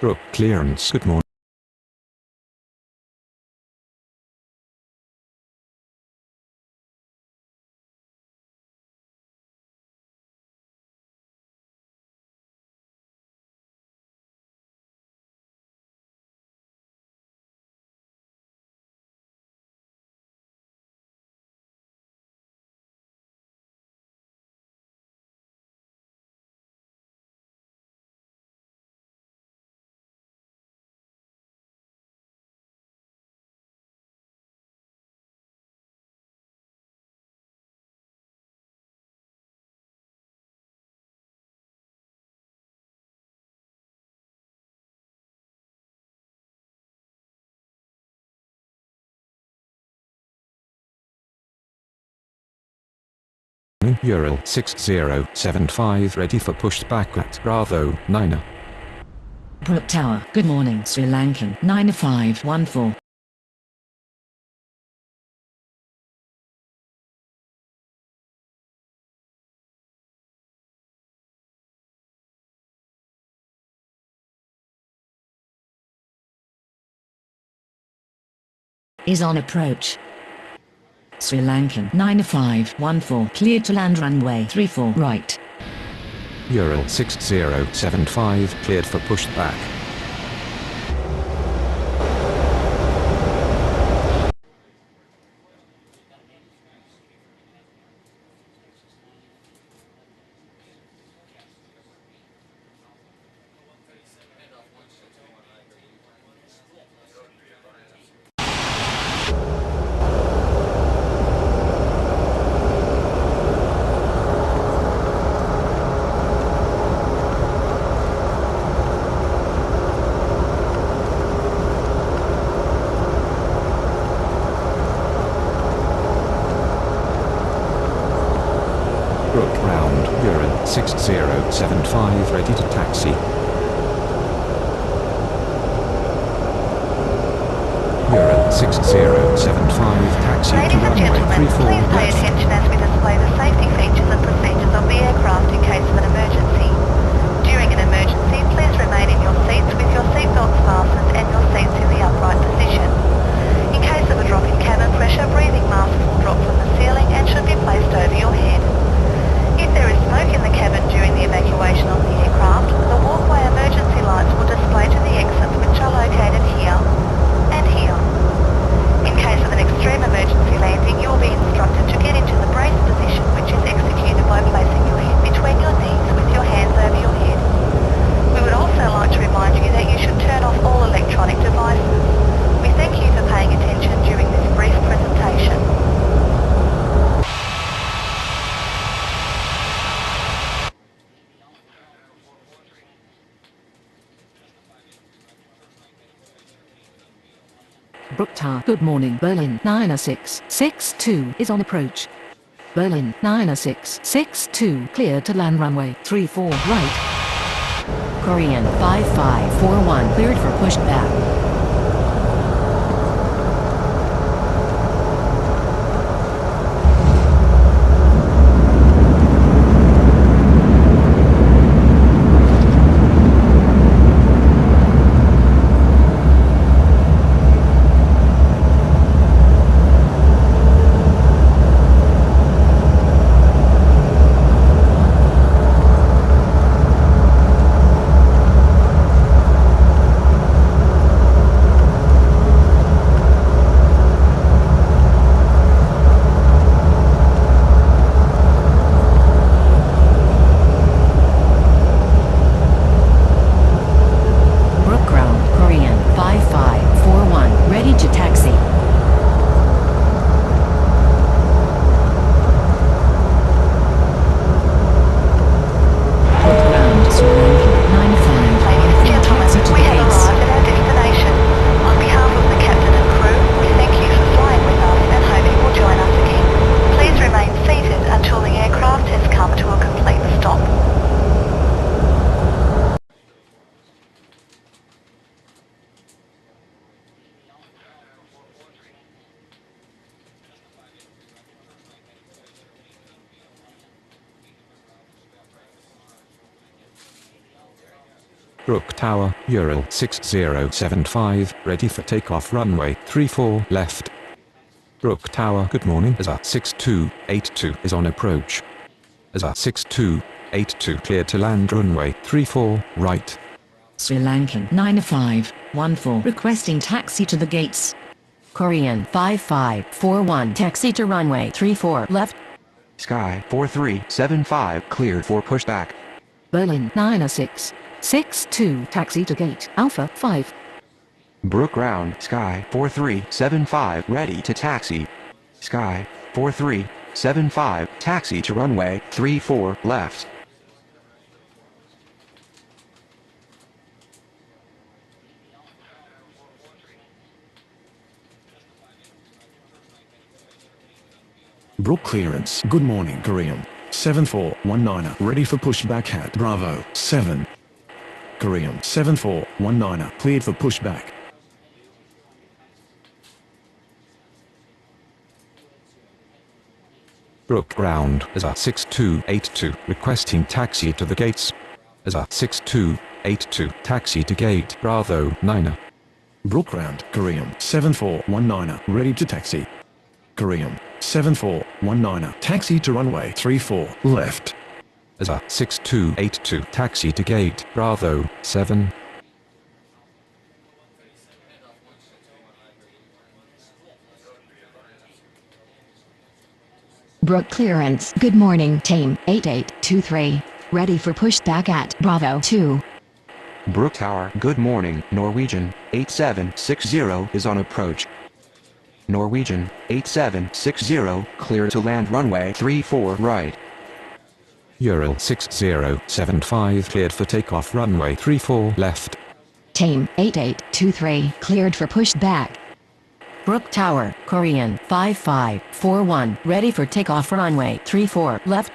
Brook clearance. Good morning. Ural 6075 ready for pushback at Bravo 9. Brook Tower, good morning, Sri Lankan 9514. Is on approach. Sri Lankan 9514 cleared to land runway 34 right. Ural 6075 cleared for pushback. Brook round, Ural 6075 ready to taxi. Ural 6075 taxi to runway 34 please pay left. attention as we display the safety features and procedures of the aircraft in case of an emergency. During an emergency, please remain in your seats with your seatbelts fastened and your seats in the upright position. In case of a drop in cabin pressure, breathing masks will drop from the ceiling and should be placed over your head. If there is smoke in the cabin during the evacuation of the aircraft, the walkway emergency lights will display to the exits which are located here and here. In case of an extreme emergency landing, you will be instructed to get into the brace position, which is executed by placing your head between your knees with your hands over your head. We would also like to remind you that you should turn off all electronic devices. We thank you for paying attention during this brief presentation. Brook Tower, good morning, Berlin 90662 is on approach. Berlin 90662 cleared to land runway 34 right. Korean 5541 cleared for pushback. Brook Tower, Ural 6075, ready for takeoff runway 34 left. Brook Tower, good morning, ASA 6282 is on approach. ASA 6282 clear to land runway 34 right. Sri Lankan 9514 requesting taxi to the gates. Korean 5541 taxi to runway 34 left. Sky 4375 cleared for pushback. Berlin 90662 taxi to gate Alpha 5. Brook ground, Sky 4375 ready to taxi. Sky 4375 taxi to runway 34 left. Brook clearance. Good morning, Korean 7419 ready for pushback at Bravo 7. Korean 7419 cleared for pushback. Brook ground, ASA 6282 requesting taxi to the gates. ASA 6282 taxi to gate Bravo 9. Brook ground, Korean 7419 ready to taxi. Korean 7419 taxi to runway 34 left. ASA 6282 taxi to gate Bravo 7. Brook clearance. Good morning, Tame 8823. Ready for pushback at Bravo 2. Brook Tower, good morning, Norwegian 8760 is on approach. Norwegian 8760 clear to land runway 34 right. Ural 6075 cleared for takeoff runway 34 left. Tame 8823 cleared for pushback. Brook Tower, Korean 5541 ready for takeoff runway 34 left.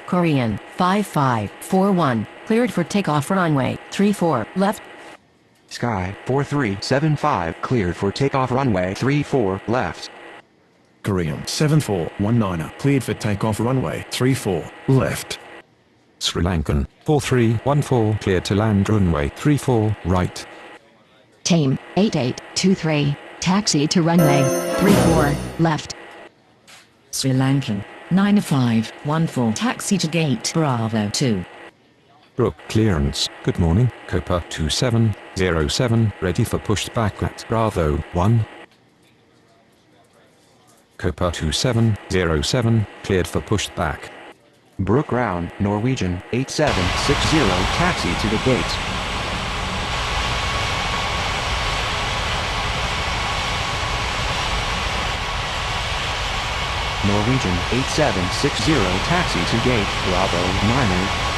Korean 5541 cleared for takeoff runway 34 left. Sky 4375 cleared for takeoff runway 34 left. Korean 7419 cleared for takeoff runway 34 left. Sri Lankan 4314 cleared to land runway 34 right. Tame 8823 taxi to runway 34 left. Sri Lankan 9514 taxi to gate Bravo 2. Brook clearance, good morning, Copa 2707 ready for pushback at Bravo 1. Copa 2707 cleared for pushback. Brook ground, Norwegian 8760 taxi to the gate. Norwegian 8760 taxi to gate Bravo 9.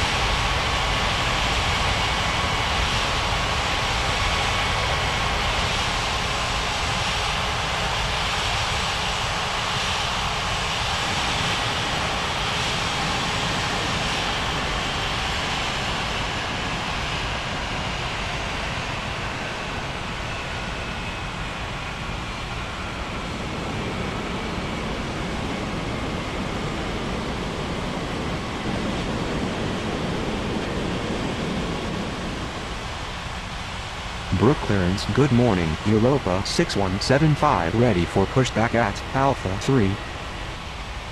Brook clearance, good morning, Europa 6175 ready for pushback at Alpha 3.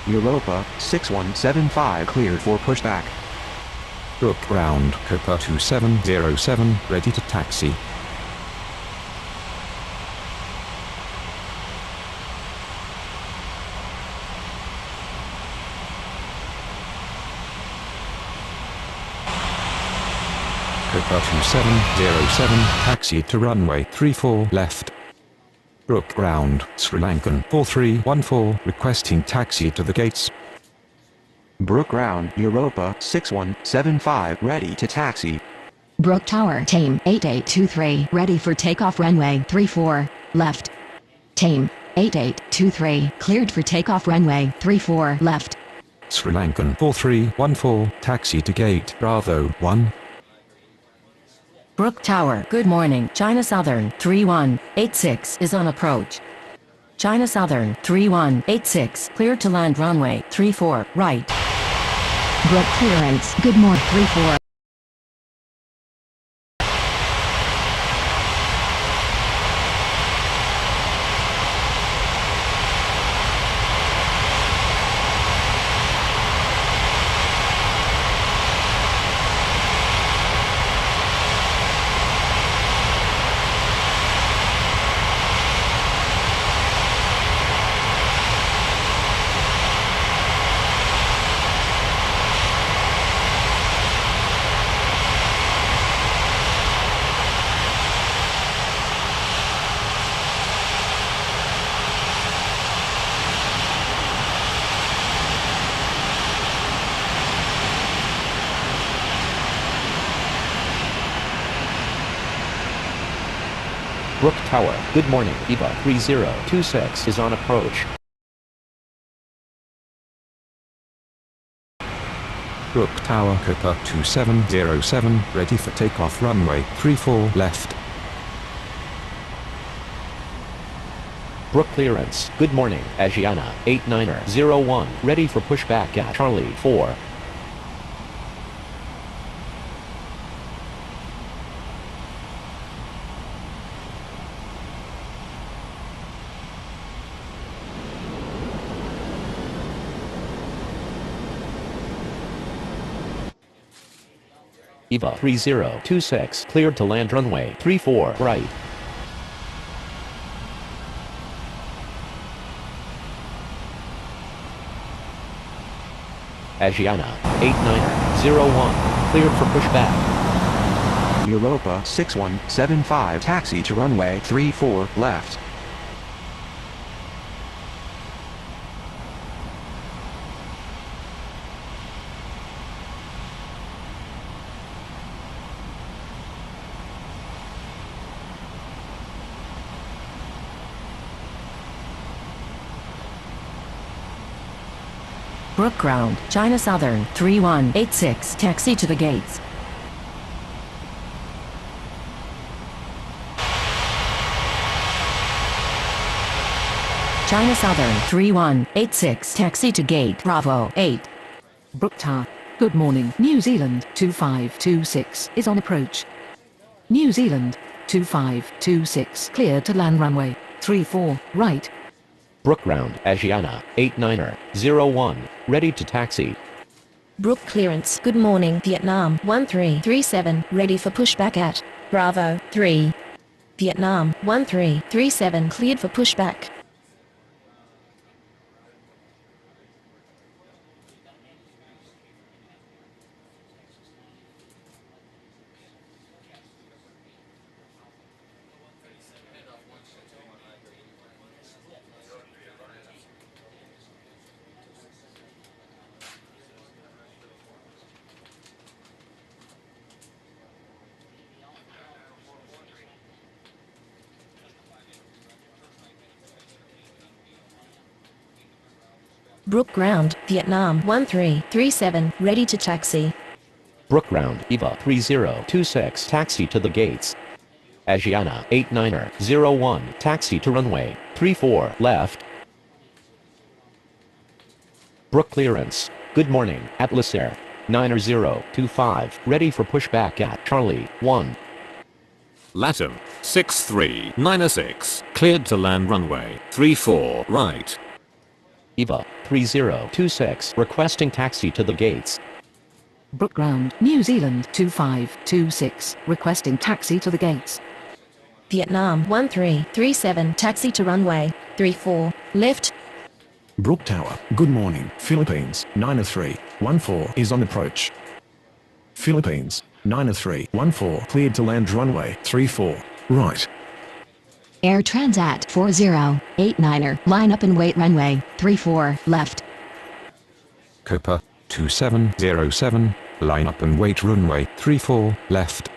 Europa 6175 cleared for pushback. Brook ground, Copa 2707 ready to taxi. Copa 2707 taxi to runway 34 left. Brook ground, Sri Lankan 4314 requesting taxi to the gates. Brook ground, Europa 6175 ready to taxi. Brook Tower, Tame 8823 ready for takeoff runway 34 left. Tame 8823 cleared for takeoff runway 34 left. Sri Lankan 4314 taxi to gate Bravo 1. Brook Tower, good morning, China Southern 3186 is on approach. China Southern 3186 cleared to land runway 34 right. Brook clearance. Good morning 34 Brook Tower, good morning. Eva 3026 is on approach. Brook Tower Cooper 2707, ready for takeoff runway 34 left. Brook clearance, good morning. Asiana 8901, ready for pushback at Charlie 4. Eva 3026, cleared to land runway 34 right. Asiana 8901, cleared for pushback. Europa 6175, taxi to runway 34 left. Brook Ground, China Southern, 3186, taxi to the gates. China Southern, 3186, taxi to gate Bravo 8. Brook Tower, good morning. New Zealand, 2526, is on approach. New Zealand, 2526, clear to land runway 34 right. Brook Ground, Asiana 8901, ready to taxi. Brook clearance, good morning. Vietnam 1337, ready for pushback at Bravo 3. Vietnam 1337, cleared for pushback. Brook Ground, Vietnam 1337, ready to taxi. Brook Ground, Eva 3026, taxi to the gates. Asiana 8901, taxi to runway 34 left. Brook clearance, good morning. Atlas Air 9025, ready for pushback at Charlie 1. Latam 6396, cleared to land runway 34 right. Eva 3026, requesting taxi to the gates. Brook Ground, New Zealand, 2526, requesting taxi to the gates. Vietnam 1337, taxi to runway 34 left. Brook Tower, good morning. Philippines 9314 is on approach. Philippines 9314, cleared to land runway 34 right. Air Transat 4089er, line up and wait runway 34 left. Cooper 2707, line up and wait runway 34 left.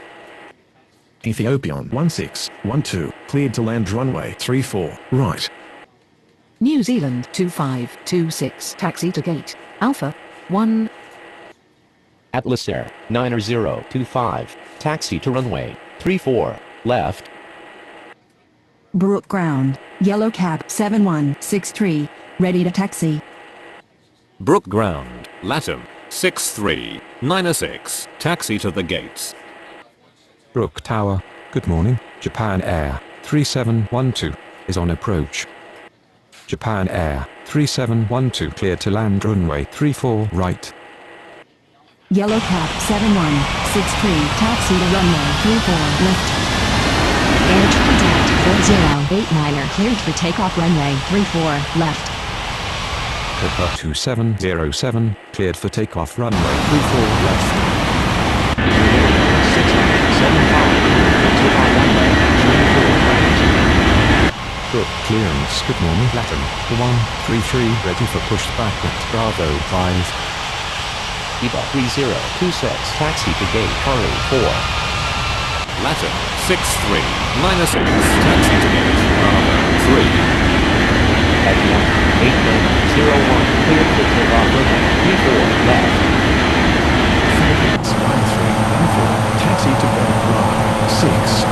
Ethiopian 1612, cleared to land runway 34 right. New Zealand, 2526, taxi to gate Alpha 1. Atlas Air 9025, taxi to runway 34 left. Brook Ground, Yellow Cab 7163, ready to taxi. Brook Ground, Latam 6396, taxi to the gates. Brook Tower, good morning. Japan Air 3712 is on approach. Japan Air 3712, clear to land runway 34 right. Yellow Cab 7163, taxi to runway 34 left. Air Transat 4089er, cleared for takeoff runway 34 left. Cooper 2707, cleared for takeoff runway 34 left. 6975, takeoff runway 34 right. Brook clearance, good morning. Latam 133, ready for pushback at Bravo 5. Eva 3026, taxi to gate Charlie 4. Latin 63 minus 6 taxi to gate Bravo 3. Agiana 8901 cleared for takeoff runway 34 left. Philippines 1314, taxi to go Bravo 6.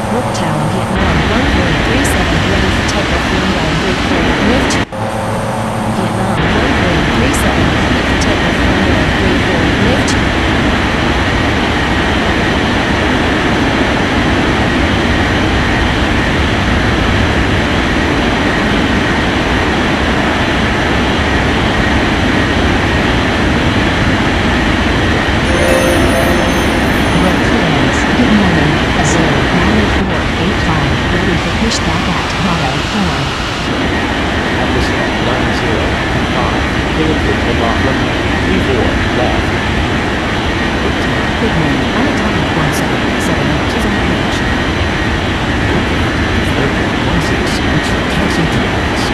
Brook Tower, Vietnam 1337, ready for takeoff runway 34 left. Vietnam 1337, cleared for takeoff runway 34 left. Road clearance. Good morning. Azure 9485. Ready for pushback at Bravo 4. Atmosphere 9025 cleared for takeoff runway 34 left. Good morning. Alitalia 1778 is on approach. 16, extra taxi to gates.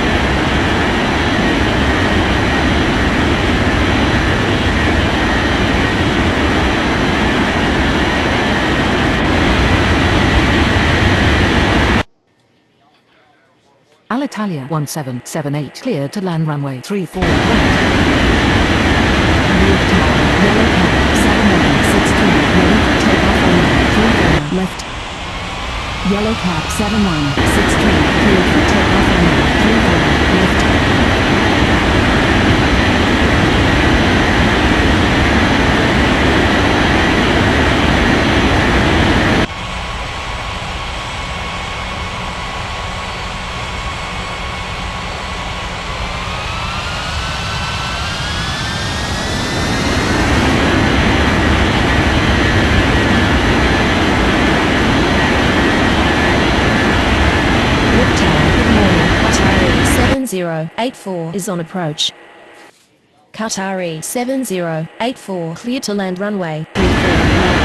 Alitalia 1778 cleared to land runway 34 right. Brook Tower, Yellow Cab 7163, ready for takeoff runway 34 left. Yellow Cab 7163, cleared for takeoff runway 34 left. Brook Tower, good morning. Qatari 7084 is on approach. Qatari 7084 clear to land runway 34 left.